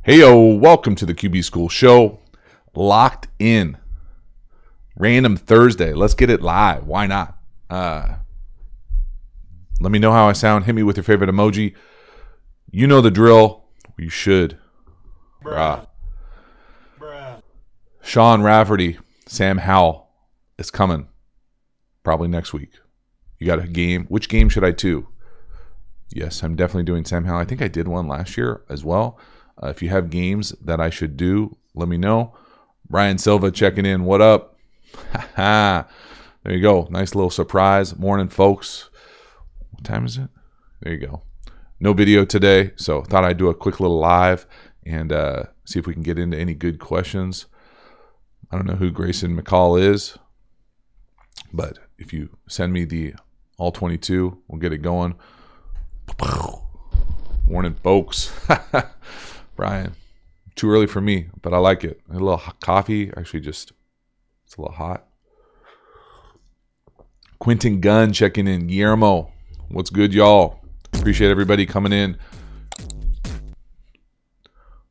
Heyo, welcome to the QB School Show. Locked in. Random Thursday. Let's get it live. Why not? Let me know how I sound. Hit me with your favorite emoji. You know the drill. You should. Bruh. Sean Rafferty, Sam Howell is coming. Probably next week. You got a game. Which game should I do? Yes, I'm definitely doing Sam Howell. I think I did one last year as well. If you have games that I should do, let me know. Brian Silva checking in. What up? There you go. Nice little surprise. Morning, folks. What time is it? There you go. No video today, so thought I'd do a quick little live and see if we can get into any good questions. I don't know who Grayson McCall is, but if you send me the all 22, we'll get it going. Morning, folks. Brian, too early for me, but I like it. A little coffee. Actually, it's a little hot. Quentin Gunn checking in. Guillermo, what's good, y'all? Appreciate everybody coming in.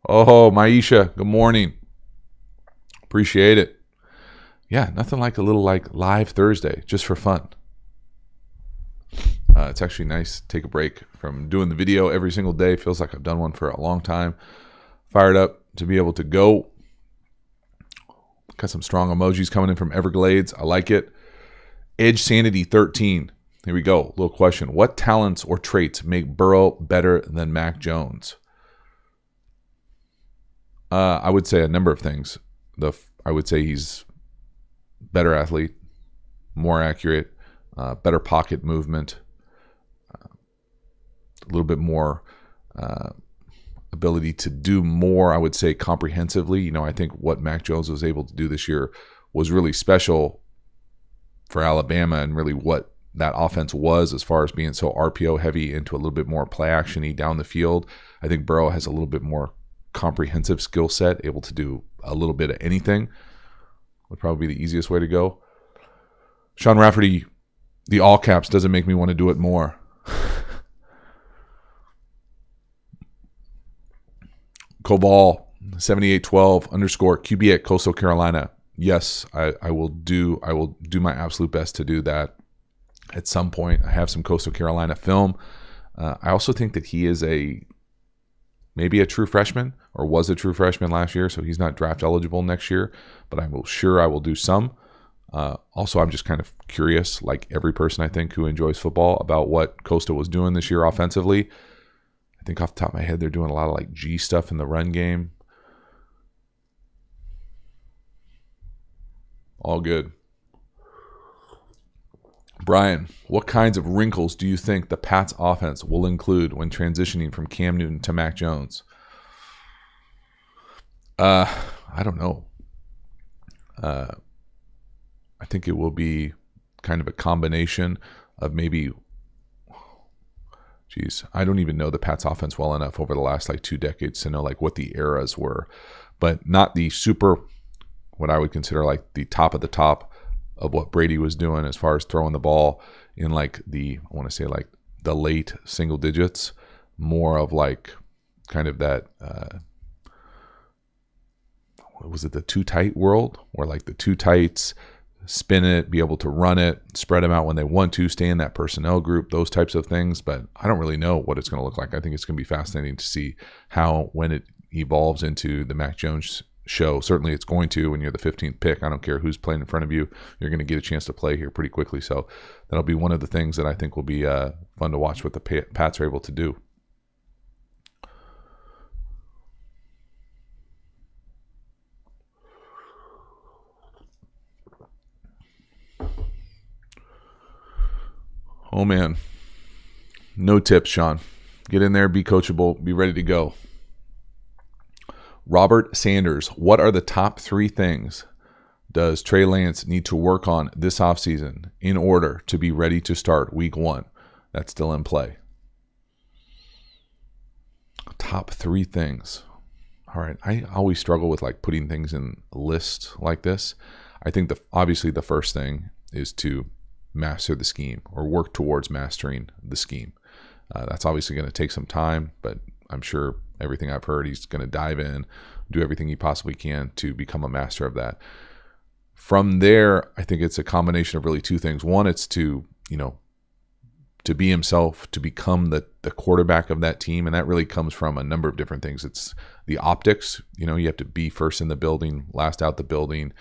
Oh, Maisha, good morning. Appreciate it. Yeah, nothing like a little live Thursday, just for fun. It's actually nice to take a break from doing the video every single day. Feels like I've done one for a long time. Fired up to be able to go. Got some strong emojis coming in from Everglades. I like it. Edge Sanity 13. Here we go. Little question. What talents or traits make Burrow better than Mac Jones? I would say a number of things. I would say he's better athlete, more accurate, better pocket movement, a little bit more ability to do more, I would say, comprehensively. I think what Mac Jones was able to do this year was really special for Alabama and really what that offense was as far as being so RPO heavy into a little bit more play action-y down the field. I think Burrow has a little bit more comprehensive skill set, able to do a little bit of anything. Would probably be the easiest way to go. Sean Rafferty, the all caps doesn't make me want to do it more. Cobal 7812 _ QB at Coastal Carolina. Yes, I will do my absolute best to do that at some point. I have some Coastal Carolina film. I also think that he is maybe a true freshman, or was a true freshman last year, so he's not draft eligible next year, but I will do some. Also, I'm just kind of curious, like every person I think who enjoys football, about what Coastal was doing this year offensively. I think off the top of my head, they're doing a lot of G stuff in the run game. All good. Brian, what kinds of wrinkles do you think the Pats offense will include when transitioning from Cam Newton to Mac Jones? I don't know. I think it will be kind of a combination of maybe, I don't even know the Pats offense well enough over the last 2 decades to know what the eras were, but not the super, what I would consider the top of the top of what Brady was doing as far as throwing the ball in I want to say the late single digits, more of kind of that, what was it, the too tight world, where the too tights, spin it, be able to run it, spread them out when they want to, stay in that personnel group, those types of things. But I don't really know what it's going to look like. I think it's going to be fascinating to see when it evolves into the Mac Jones show. Certainly it's going to when you're the 15th pick. I don't care who's playing in front of you. You're going to get a chance to play here pretty quickly. So that'll be one of the things that I think will be fun to watch what the Pats are able to do. Oh, man. No tips, Sean. Get in there, be coachable, be ready to go. Robert Sanders, what are the top 3 things does Trey Lance need to work on this offseason in order to be ready to start week 1? That's still in play. Top 3 things. All right. I always struggle with putting things in a list like this. I think obviously the first thing is to master the scheme, or work towards mastering the scheme. That's obviously going to take some time, but I'm sure everything I've heard. He's going to dive in, do everything he possibly can to become a master of that. From there, I think it's a combination of really two things. One, it's to be himself, to become the quarterback of that team. And that really comes from a number of different things. It's the optics. You have to be first in the building, last out the building,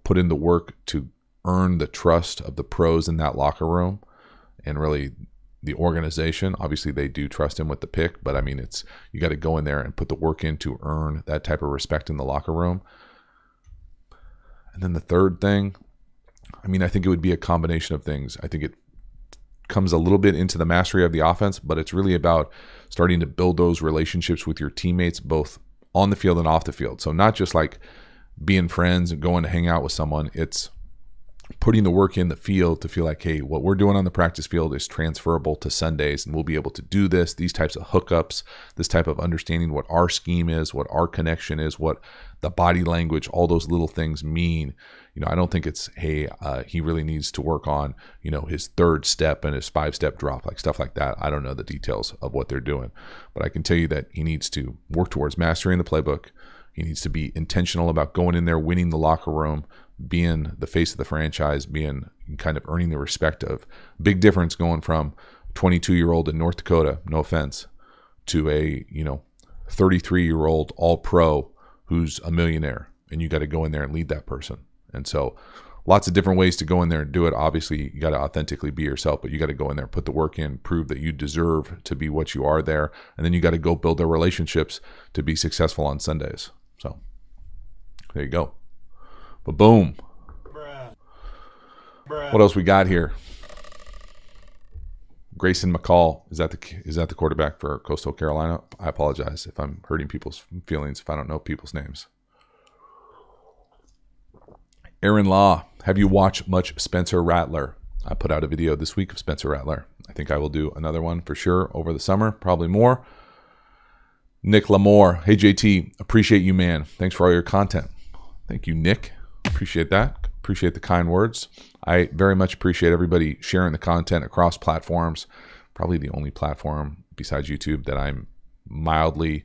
put in the work to earn the trust of the pros in that locker room and really the organization. Obviously, they do trust him with the pick, but I mean, you got to go in there and put the work in to earn that type of respect in the locker room. And then the third thing, I think it would be a combination of things. I think it comes a little bit into the mastery of the offense, but it's really about starting to build those relationships with your teammates, both on the field and off the field. So not just like being friends and going to hang out with someone. It's putting the work in the field to feel like, hey, what we're doing on the practice field is transferable to Sundays, and we'll be able to do these types of hookups, this type of understanding what our scheme is, what our connection is, what the body language, all those little things mean. I don't think it's, hey, he really needs to work on, his third step and his 5-step drop, like stuff like that. I don't know the details of what they're doing, but I can tell you that he needs to work towards mastering the playbook. He needs to be intentional about going in there, winning the locker room, being the face of the franchise, being kind of earning the respect of. Big difference going from 22-year-old in North Dakota, no offense, to a 33-year-old all-pro who's a millionaire, and you got to go in there and lead that person. And so lots of different ways to go in there and do it. Obviously, you got to authentically be yourself, but you got to go in there, put the work in, prove that you deserve to be what you are there, and then you got to go build their relationships to be successful on Sundays. So there you go. But boom. What else we got here? Grayson McCall, is that the quarterback for Coastal Carolina? I apologize if I'm hurting people's feelings if I don't know people's names. Aaron Law, have you watched much Spencer Rattler? I put out a video this week of Spencer Rattler. I think I will do another one for sure over the summer, probably more. Nick Lamore, hey JT, appreciate you, man. Thanks for all your content. Thank you, Nick. Appreciate that. Appreciate the kind words. I very much appreciate everybody sharing the content across platforms. Probably the only platform besides YouTube that I'm mildly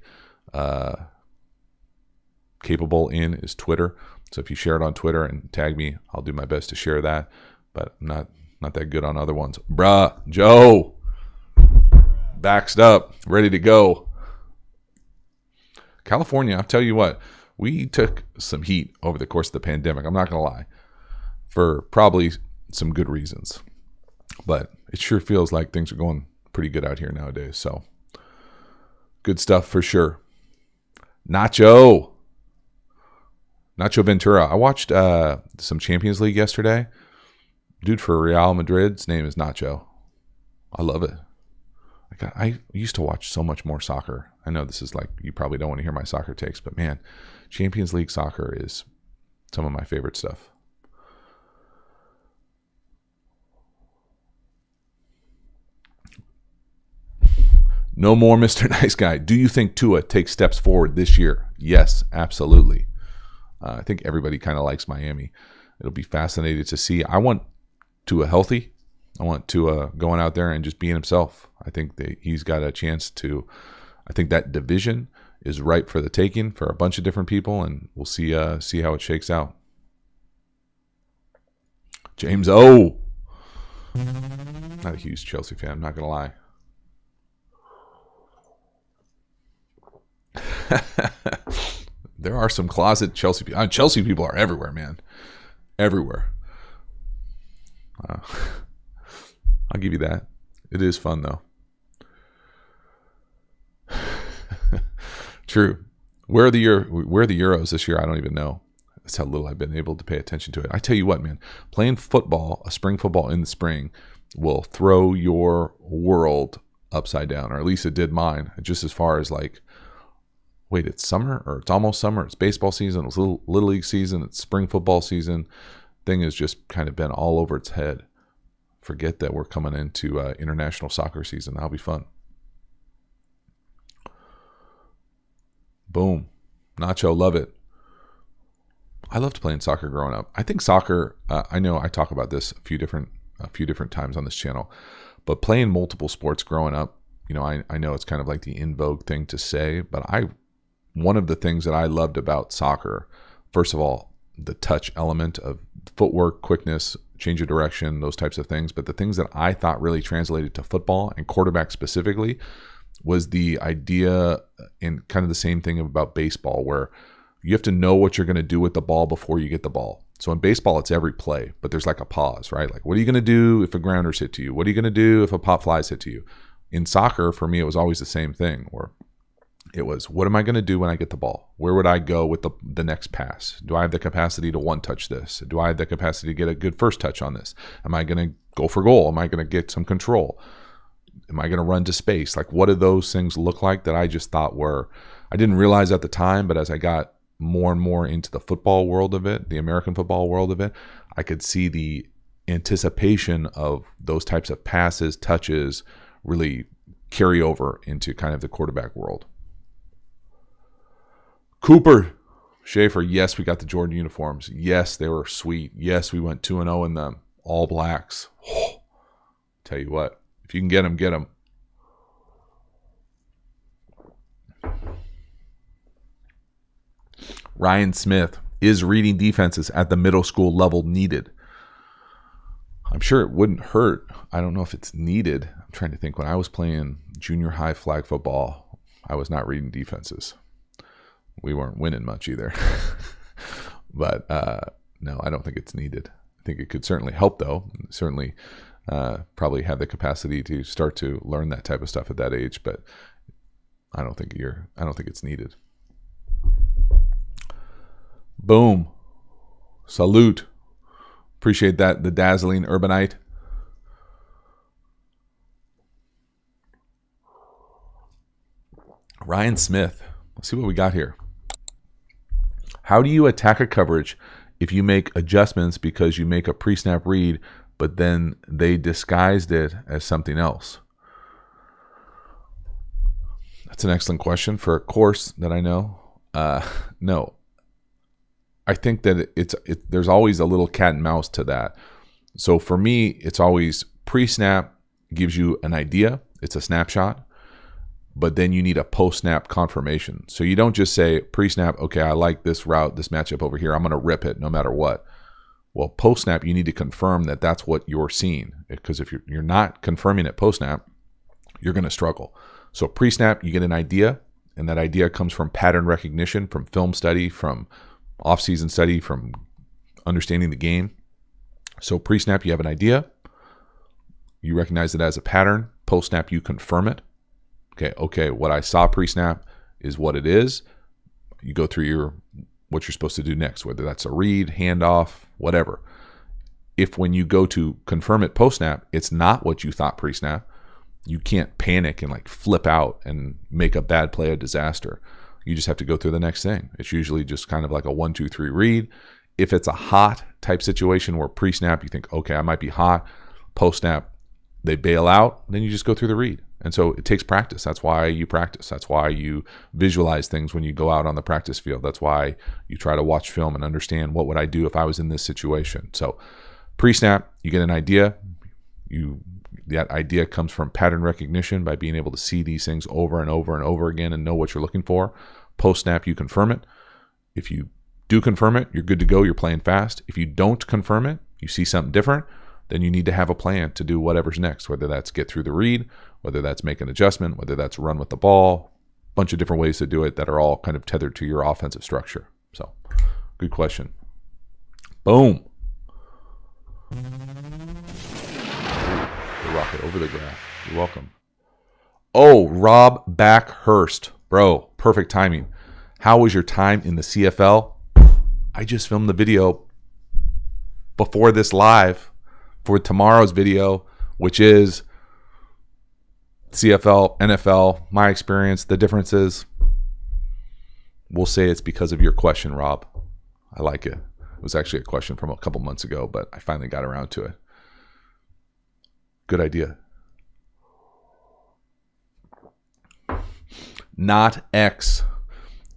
capable in is Twitter. So if you share it on Twitter and tag me, I'll do my best to share that. But I'm not that good on other ones. Bruh, Joe, baxed up, ready to go. California, I'll tell you what, we took some heat over the course of the pandemic. I'm not going to lie, for probably some good reasons. But it sure feels like things are going pretty good out here nowadays. So good stuff for sure. Nacho Ventura. I watched some Champions League yesterday. Dude for Real Madrid's name is Nacho. I love it. I used to watch so much more soccer. I know this is like, you probably don't want to hear my soccer takes, but man, Champions League soccer is some of my favorite stuff. No more Mr. Nice Guy. Do you think Tua takes steps forward this year? Yes, absolutely. I think everybody kind of likes Miami. It'll be fascinating to see. I want Tua healthy. I want Tua going out there and just being himself. I think that he's got a chance to. I think that division is ripe for the taking for a bunch of different people, and we'll see how it shakes out. James O. Not a huge Chelsea fan, I'm not going to lie. There are some closet Chelsea people. Chelsea people are everywhere, man. Everywhere. I'll give you that. It is fun, though. True. Where are the Euros this year? I don't even know. That's how little I've been able to pay attention to it. I tell you what, man. Playing football, a spring football in the spring, will throw your world upside down, or at least it did mine. Just as far as like, wait, it's summer, or it's almost summer. It's baseball season. It's little league season. It's spring football season. Thing has just kind of been all over its head. Forget that we're coming into international soccer season. That'll be fun. Boom. Nacho, love it. I loved playing soccer growing up. I think soccer, I know I talk about this a few different times on this channel, but playing multiple sports growing up I know it's kind of like the in vogue thing to say, but one of the things that I loved about soccer, first of all, the touch element of footwork, quickness, change of direction, those types of things. But the things that I thought really translated to football and quarterback specifically was the idea, and kind of the same thing about baseball, where you have to know what you're going to do with the ball before you get the ball. So in baseball, it's every play, but there's like a pause, right? Like, what are you going to do if a grounder's hit to you? What are you going to do if a pop fly's hit to you? In soccer, for me, it was always the same thing, where it was, what am I going to do when I get the ball? Where would I go with the next pass? Do I have the capacity to one-touch this? Do I have the capacity to get a good first touch on this? Am I going to go for goal? Am I going to get some control? Am I going to run to space? Like, what do those things look like that I just thought were, I didn't realize at the time, but as I got more and more into the football world of it, the American football world of it, I could see the anticipation of those types of passes, touches, really carry over into kind of the quarterback world. Cooper Schaefer, yes, we got the Jordan uniforms. Yes, they were sweet. Yes, we went 2-0 in them. All blacks. Oh, tell you what, if you can get them, get them. Ryan Smith, is reading defenses at the middle school level needed? I'm sure it wouldn't hurt. I don't know if it's needed. I'm trying to think. When I was playing junior high flag football, I was not reading defenses. We weren't winning much either. But no, I don't think it's needed. I think it could certainly help, though. Certainly probably have the capacity to start to learn that type of stuff at that age, but I don't think it's needed. Boom. Salute. Appreciate that. The dazzling urbanite. Ryan Smith. Let's see what we got here. How do you attack a coverage if you make adjustments because you make a pre-snap read, but then they disguised it as something else? That's an excellent question for a course that I know. No. I think that there's always a little cat and mouse to that. So for me, it's always pre-snap gives you an idea. It's a snapshot. But then you need a post-snap confirmation. So you don't just say pre-snap, okay, I like this route, this matchup over here. I'm going to rip it no matter what. Well, post-snap, you need to confirm that that's what you're seeing. Because if you're not confirming it post-snap, you're going to struggle. So pre-snap, you get an idea, and that idea comes from pattern recognition, from film study, from off-season study, from understanding the game. So pre-snap, you have an idea. You recognize it as a pattern. Post-snap, you confirm it. Okay, what I saw pre-snap is what it is. You go through what you're supposed to do next, whether that's a read, handoff, whatever. If when you go to confirm it post-snap, it's not what you thought pre-snap, you can't panic and like flip out and make a bad play a disaster. You just have to go through the next thing. It's usually just kind of like a 1, 2, 3 read. If it's a hot type situation where pre-snap, you think, okay, I might be hot. Post-snap, they bail out. Then you just go through the read. And so it takes practice. That's why you practice. That's why you visualize things when you go out on the practice field. That's why you try to watch film and understand what would I do if I was in this situation. So pre-snap, you get an idea. That idea comes from pattern recognition by being able to see these things over and over and over again and know what you're looking for. Post-snap, you confirm it. If you do confirm it, you're good to go. You're playing fast. If you don't confirm it, you see something different, then you need to have a plan to do whatever's next, whether that's get through the read, whether that's make an adjustment, whether that's run with the ball, a bunch of different ways to do it that are all kind of tethered to your offensive structure. So, good question. Boom. The rocket over the graph. You're welcome. Oh, Rob Backhurst. Bro, perfect timing. How was your time in the CFL? I just filmed the video before this live for tomorrow's video, which is CFL, NFL, my experience, the differences. We'll say it's because of your question, Rob. I like it. It was actually a question from a couple months ago, but I finally got around to it. Good idea. Not X.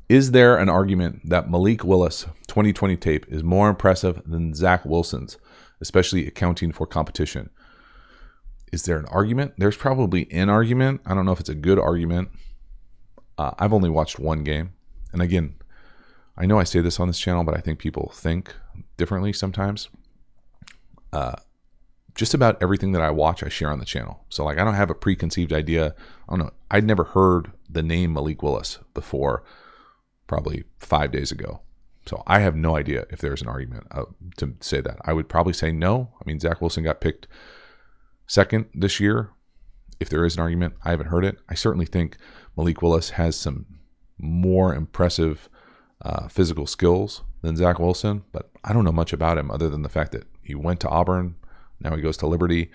Is there an argument that Malik Willis 2020 tape is more impressive than Zach Wilson's, especially accounting for competition? Is there an argument? There's probably an argument. I don't know if it's a good argument. I've only watched one game. And again, I know I say this on this channel, but I think people think differently sometimes. Just about everything that I watch, I share on the channel. So like, I don't have a preconceived idea. I don't know. I'd never heard the name Malik Willis before probably 5 days ago. So I have no idea if there's an argument to say that. I would probably say no. I mean, Zach Wilson got picked second this year. If there is an argument, I haven't heard it. I certainly think Malik Willis has some more impressive physical skills than Zach Wilson, but I don't know much about him other than the fact that he went to Auburn. Now he goes to Liberty.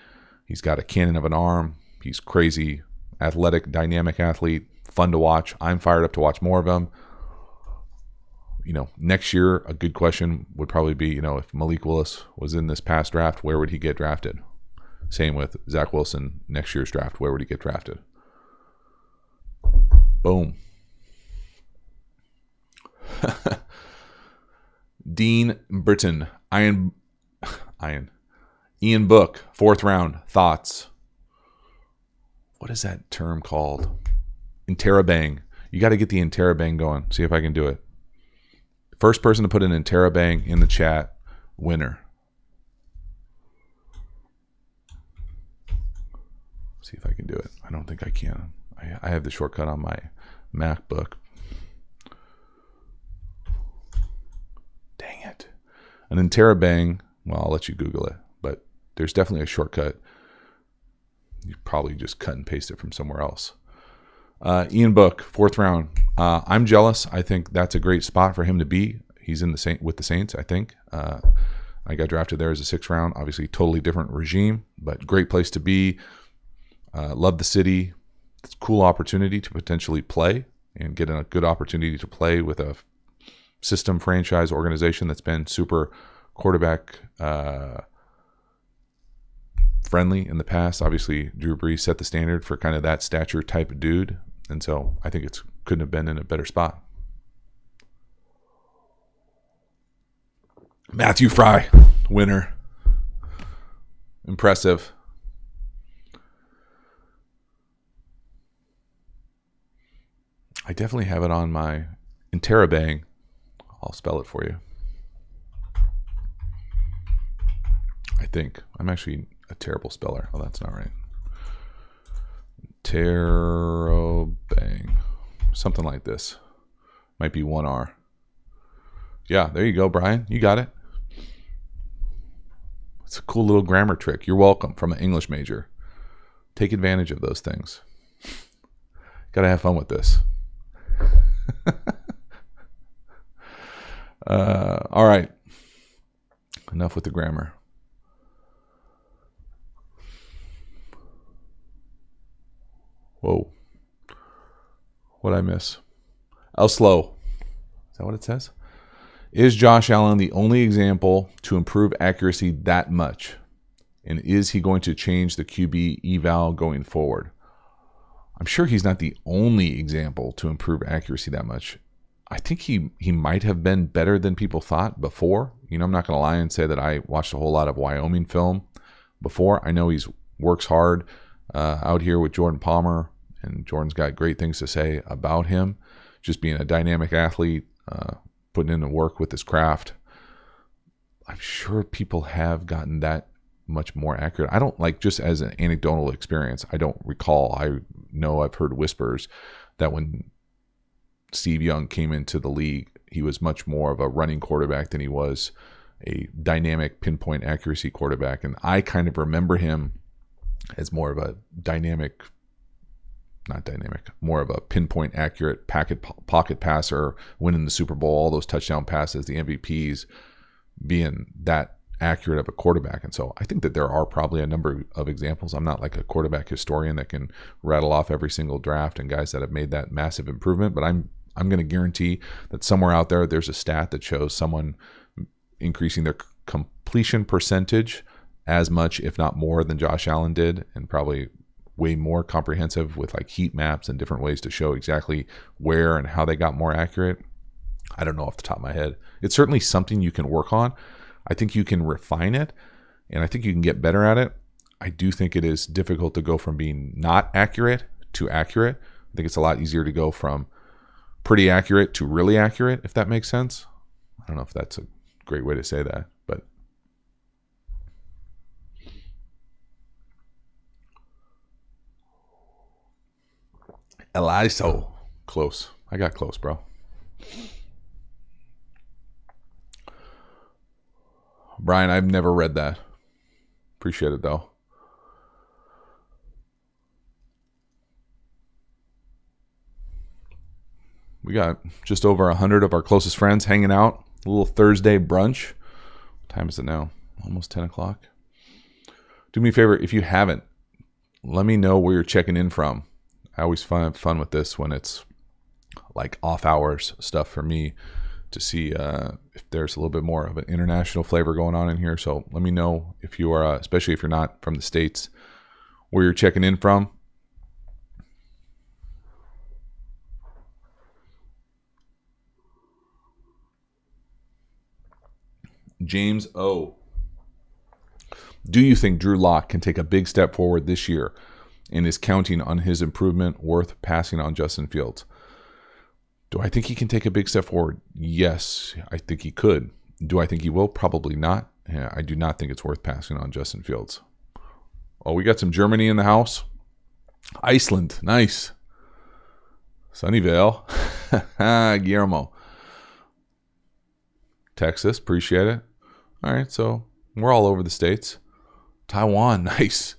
He's got a cannon of an arm. He's crazy, athletic, dynamic athlete, fun to watch. I'm fired up to watch more of him. You know, next year, a good question would probably be, you know, if Malik Willis was in this past draft, where would he get drafted? Same with Zach Wilson, next year's draft, where would he get drafted? Boom. Dean Britton, Ian Book, 4th round, thoughts. What is that term called? Interrobang. You got to get the interrobang going. See if I can do it. First person to put an interrobang in the chat, winner. See if I can do it. I don't think I can. I have the shortcut on my MacBook. Dang it. An interrobang, well, I'll let you Google it, but there's definitely a shortcut. You probably just cut and paste it from somewhere else. Ian Book, 4th round. I'm jealous. I think that's a great spot for him to be. He's in with the Saints, I think. I got drafted there as a 6th round. Obviously, totally different regime, but great place to be. Love the city. It's a cool opportunity to potentially play and get a good opportunity to play with a system franchise organization that's been super quarterback friendly in the past. Obviously, Drew Brees set the standard for kind of that stature type of dude. And so I think it couldn't have been in a better spot. Matthew Fry, winner. Impressive. I definitely have it on my interrobang. I'll spell it for you. I think. I'm actually a terrible speller. Oh, that's not right. Interrobang. Something like this. Might be 1 R. Yeah, there you go, Brian. You got it. It's a cool little grammar trick. You're welcome from an English major. Take advantage of those things. Got to have fun with this. All right. Enough with the grammar. Whoa. What'd I miss? Slow. Is that what it says? Is Josh Allen the only example to improve accuracy that much? And is he going to change the QB eval going forward? I'm sure he's not the only example to improve accuracy that much. I think he might have been better than people thought before. You know, I'm not going to lie and say that I watched a whole lot of Wyoming film before. I know he works hard out here with Jordan Palmer, and Jordan's got great things to say about him. Just being a dynamic athlete, putting in the work with his craft. I'm sure people have gotten that much more accurate. I don't like, just as an anecdotal experience, I don't recall. I know I've heard whispers that when Steve Young came into the league, he was much more of a running quarterback than he was a dynamic pinpoint accuracy quarterback. And I kind of remember him as more of a more of a pinpoint accurate pocket passer, winning the Super Bowl, all those touchdown passes, the MVPs, being that accurate of a quarterback. And so I think that there are probably a number of examples. I'm not like a quarterback historian that can rattle off every single draft and guys that have made that massive improvement, but I'm going to guarantee that somewhere out there, there's a stat that shows someone increasing their completion percentage as much, if not more, than Josh Allen did, and probably way more comprehensive with like heat maps and different ways to show exactly where and how they got more accurate. I don't know off the top of my head. It's certainly something you can work on. I think you can refine it, and I think you can get better at it. I do think it is difficult to go from being not accurate to accurate. I think it's a lot easier to go from pretty accurate to really accurate, if that makes sense. I don't know if that's a great way to say that, but Eliso. Close. I got close, bro. Brian, I've never read that. Appreciate it, though. We got just over 100 of our closest friends hanging out. A little Thursday brunch. What time is it now? Almost 10 o'clock. Do me a favor, if you haven't, let me know where you're checking in from. I always find fun with this when it's like off hours stuff for me to see if there's a little bit more of an international flavor going on in here. So let me know if you are, especially if you're not from the States, where you're checking in from. James O. Do you think Drew Lock can take a big step forward this year and is counting on his improvement worth passing on Justin Fields? Do I think he can take a big step forward? Yes, I think he could. Do I think he will? Probably not. Yeah, I do not think it's worth passing on Justin Fields. Oh, we got some Germany in the house. Iceland, nice. Sunnyvale. Guillermo. Texas, appreciate it. All right, so we're all over the States. Taiwan, nice.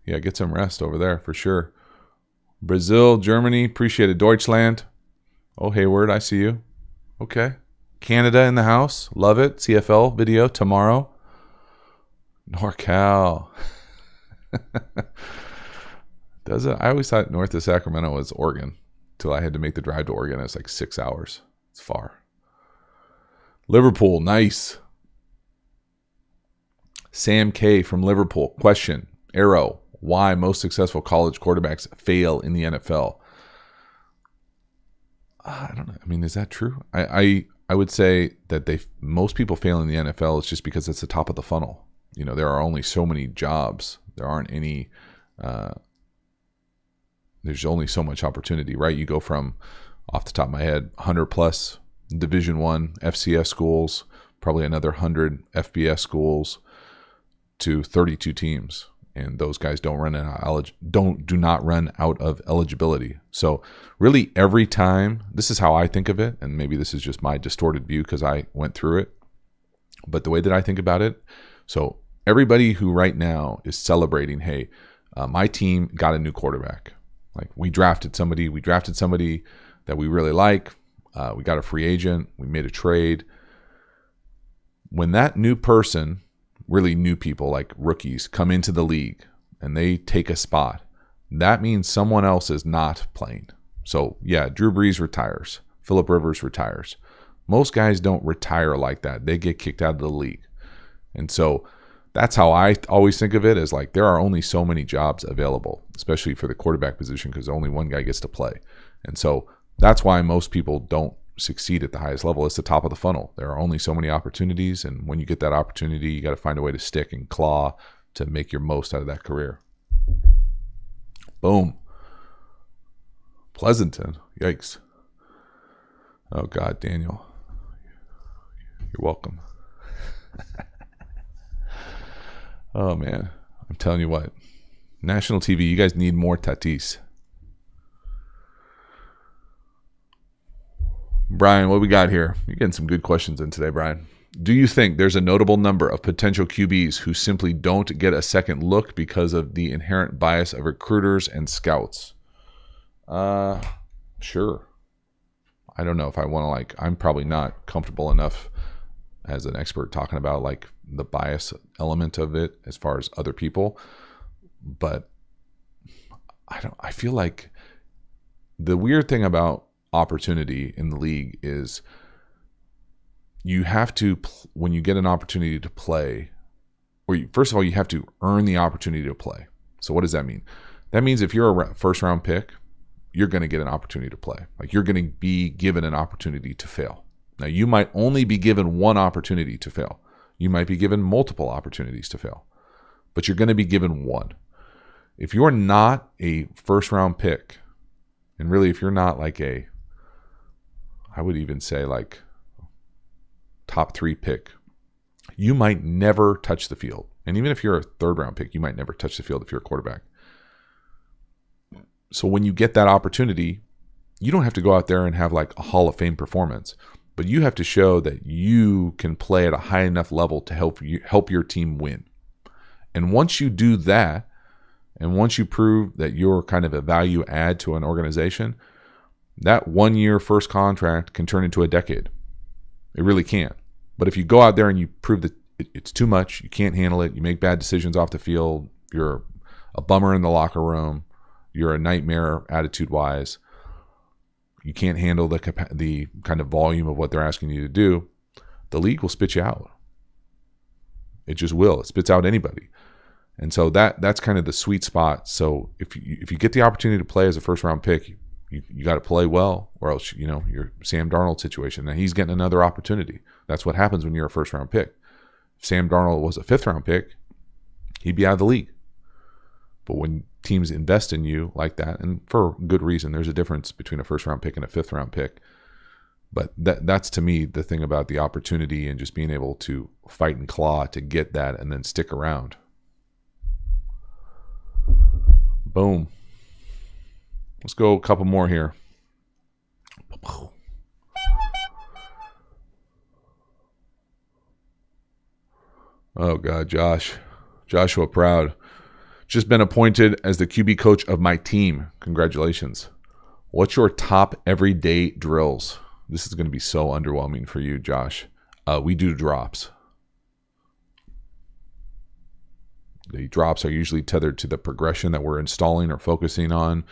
Yeah, get some rest over there for sure. Brazil, Germany, appreciate it. Deutschland. Oh, Hayward, I see you. Okay. Canada in the house. Love it. CFL video tomorrow. NorCal. Does it? I always thought north of Sacramento was Oregon until I had to make the drive to Oregon. It's like 6 hours. It's far. Liverpool, nice. Sam K from Liverpool. Question. Arrow. Why most successful college quarterbacks fail in the NFL? I don't know. I mean, is that true? I would say that most people fail in the NFL. It's just because it's the top of the funnel. You know, there are only so many jobs. There aren't any. There's only so much opportunity, right? You go from, off the top of my head, 100 plus Division I FCS schools, probably another 100 FBS schools, to 32 teams. And those guys do not run out of eligibility. So really every time, this is how I think of it, and maybe this is just my distorted view because I went through it, but the way that I think about it, so everybody who right now is celebrating, hey, my team got a new quarterback. Like we drafted somebody that we really like. We got a free agent. We made a trade. When that new person, really new people like rookies, come into the league and they take a spot, that means someone else is not playing. So yeah, Drew Brees retires. Phillip Rivers retires. Most guys don't retire like that. They get kicked out of the league. And so that's how I always think of it, as like there are only so many jobs available, especially for the quarterback position, because only one guy gets to play. And so that's why most people don't succeed at the highest level. It's the top of the funnel. There are only so many opportunities, and when you get that opportunity, you got to find a way to stick and claw to make your most out of that career. Boom. Pleasanton. Yikes. Oh God, Daniel. You're welcome. Oh man, I'm telling you what, national TV, you guys need more Tatis. Brian, what we got here? You're getting some good questions in today, Brian. Do you think there's a notable number of potential QBs who simply don't get a second look because of the inherent bias of recruiters and scouts? Sure. I don't know if I want to, I'm probably not comfortable enough as an expert talking about like the bias element of it as far as other people, but I feel like the weird thing about opportunity in the league is you have to, when you get an opportunity to play, first of all, you have to earn the opportunity to play. So what does that mean? That means if you're a first round pick, you're going to get an opportunity to play. Like you're going to be given an opportunity to fail. Now, you might only be given one opportunity to fail. You might be given multiple opportunities to fail. but you're going to be given one. If you're not a first-round pick, and really if you're not like I would even say like top 3 pick, you might never touch the field. And even if you're a third-round pick, you might never touch the field if you're a quarterback. So when you get that opportunity, you don't have to go out there and have like a Hall of Fame performance, but you have to show that you can play at a high enough level to help your team win. And once you do that, and once you prove that you're kind of a value add to an organization, that 1 year first contract can turn into a decade. It really can. But if you go out there and you prove that it's too much, you can't handle it, you make bad decisions off the field, you're a bummer in the locker room, you're a nightmare attitude-wise, you can't handle the kind of volume of what they're asking you to do, the league will spit you out. It just will. It spits out anybody. And so that's kind of the sweet spot. So if you get the opportunity to play as a first-round pick, you got to play well, or else, your Sam Darnold situation. Now he's getting another opportunity. That's what happens when you're a first-round pick. If Sam Darnold was a fifth-round pick, he'd be out of the league. But when teams invest in you like that, and for good reason, there's a difference between a first-round pick and a fifth-round pick. But that's to me the thing about the opportunity and just being able to fight and claw to get that and then stick around. Boom. Let's go a couple more here. Oh, God, Joshua Proud. Just been appointed as the QB coach of my team. Congratulations. What's your top everyday drills? This is going to be so underwhelming for you, Josh. We do drops. The drops are usually tethered to the progression that we're installing or focusing on,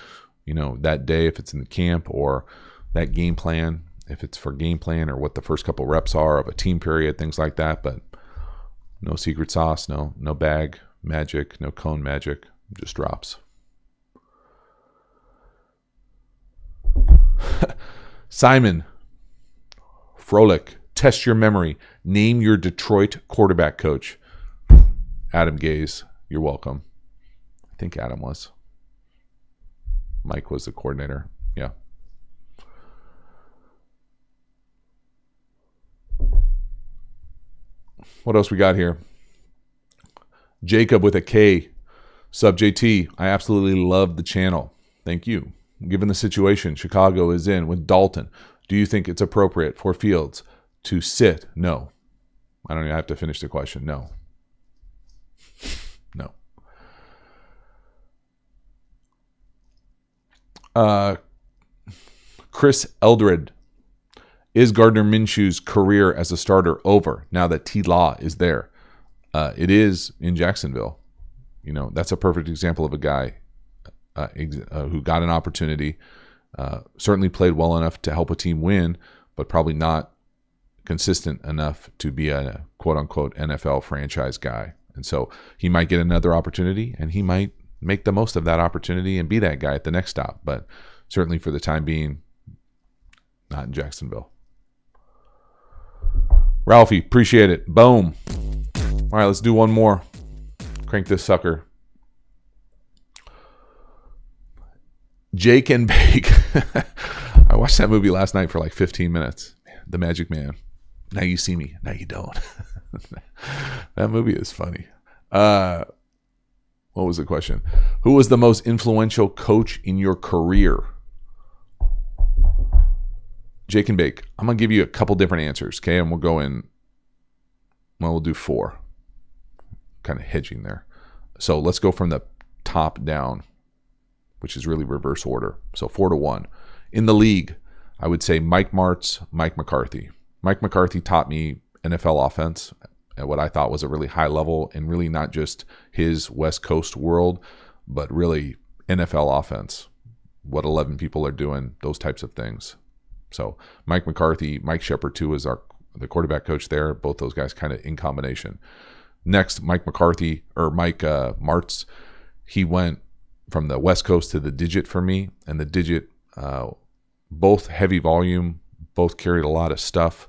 that day, if it's in the camp, or that game plan, if it's for game plan, or what the first couple reps are of a team period, things like that. But no secret sauce, no bag magic, no cone magic, just drops. Simon Froelich, test your memory. Name your Detroit quarterback coach. Adam Gase, you're welcome. I think Adam was. Mike was the coordinator. Yeah. What else we got here? Jacob with a K. Sub JT, I absolutely love the channel. Thank you. Given the situation Chicago is in with Dalton, do you think it's appropriate for Fields to sit? No. I don't even have to finish the question. No. Chris Eldred, is Gardner Minshew's career as a starter over now that T-Law is there? It is in Jacksonville. That's a perfect example of a guy who got an opportunity, certainly played well enough to help a team win, but probably not consistent enough to be a quote-unquote NFL franchise guy. And so he might get another opportunity, and he might make the most of that opportunity and be that guy at the next stop. But certainly for the time being, not in Jacksonville. Ralphie, appreciate it. Boom. All right, let's do one more. Crank this sucker. Jake and Bake. I watched that movie last night for like 15 minutes. The Magic Man. Now you see me. Now you don't. That movie is funny. What was the question? Who was the most influential coach in your career? Jake and Bake. I'm going to give you a couple different answers, okay? And we'll do 4. Kind of hedging there. So let's go from the top down, which is really reverse order. So 4-1. In the league, I would say Mike Martz, Mike McCarthy. Mike McCarthy taught me NFL offense at what I thought was a really high level, and really not just his West Coast world, but really NFL offense, what 11 people are doing, those types of things. So Mike McCarthy, Mike Shepard too is the quarterback coach there. Both those guys kind of in combination. Next, Mike Martz, he went from the West Coast to the digit for me, and the digit, both heavy volume, both carried a lot of stuff.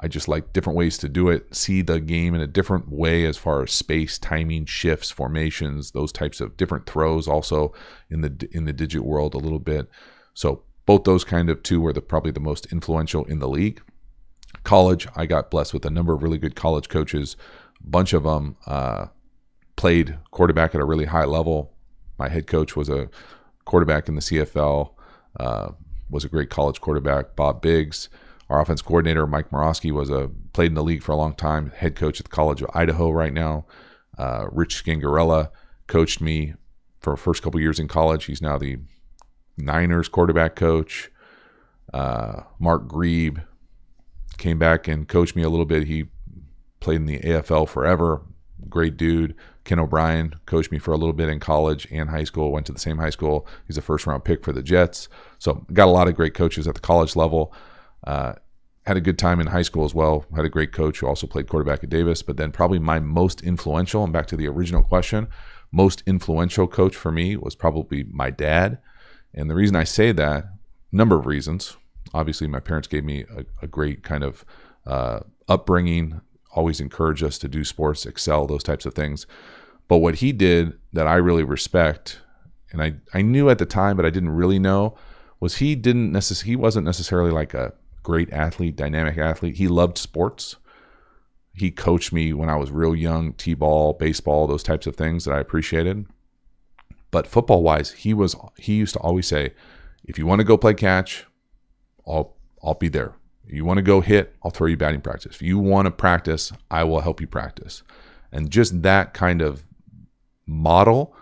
I just like different ways to do it, see the game in a different way as far as space, timing, shifts, formations, those types of different throws also in the digit world a little bit. So both those kind of two were probably the most influential in the league. College, I got blessed with a number of really good college coaches. A bunch of them played quarterback at a really high level. My head coach was a quarterback in the CFL, was a great college quarterback. Bob Biggs. Our offense coordinator, Mike Morosky, played in the league for a long time, head coach at the College of Idaho right now. Rich Scangarella coached me for the first couple years in college. He's now the Niners quarterback coach. Mark Grebe came back and coached me a little bit. He played in the AFL forever. Great dude. Ken O'Brien coached me for a little bit in college and high school, went to the same high school. He's a first-round pick for the Jets. So got a lot of great coaches at the college level. Had a good time in high school as well. Had a great coach who also played quarterback at Davis. But then probably my most influential, and back to the original question, most influential coach for me was probably my dad. And the reason I say that, number of reasons. Obviously, my parents gave me a great kind of upbringing, always encouraged us to do sports, excel, those types of things. But what he did that I really respect, and I knew at the time, but I didn't really know, was he wasn't necessarily like a great athlete, dynamic athlete. He loved sports. He coached me when I was real young, t-ball, baseball, those types of things that I appreciated. But football-wise, he used to always say, if you want to go play catch, I'll be there. If you want to go hit, I'll throw you batting practice. If you want to practice, I will help you practice. And just that kind of model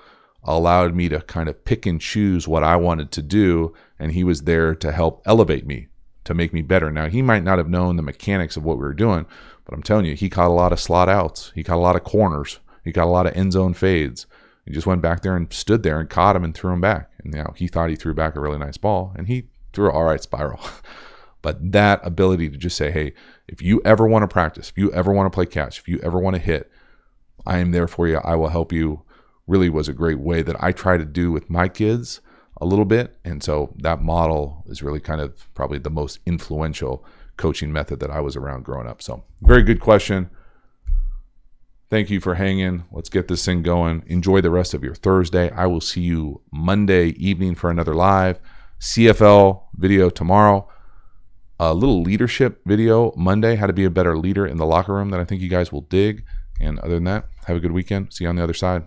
allowed me to kind of pick and choose what I wanted to do, and he was there to help elevate me, to make me better. Now, he might not have known the mechanics of what we were doing, but I'm telling you, he caught a lot of slot outs. He caught a lot of corners. He got a lot of end zone fades. He just went back there and stood there and caught him and threw him back. And he thought he threw back a really nice ball, and he threw an all right spiral. But that ability to just say, hey, if you ever want to practice, if you ever want to play catch, if you ever want to hit, I am there for you. I will help you, really was a great way that I try to do with my kids a little bit. And so that model is really kind of probably the most influential coaching method that I was around growing up. So very good question. Thank you for hanging. Let's get this thing going. Enjoy the rest of your Thursday. I will see you Monday evening for another live CFL video tomorrow. A little leadership video Monday, how to be a better leader in the locker room that I think you guys will dig. And other than that, have a good weekend. See you on the other side.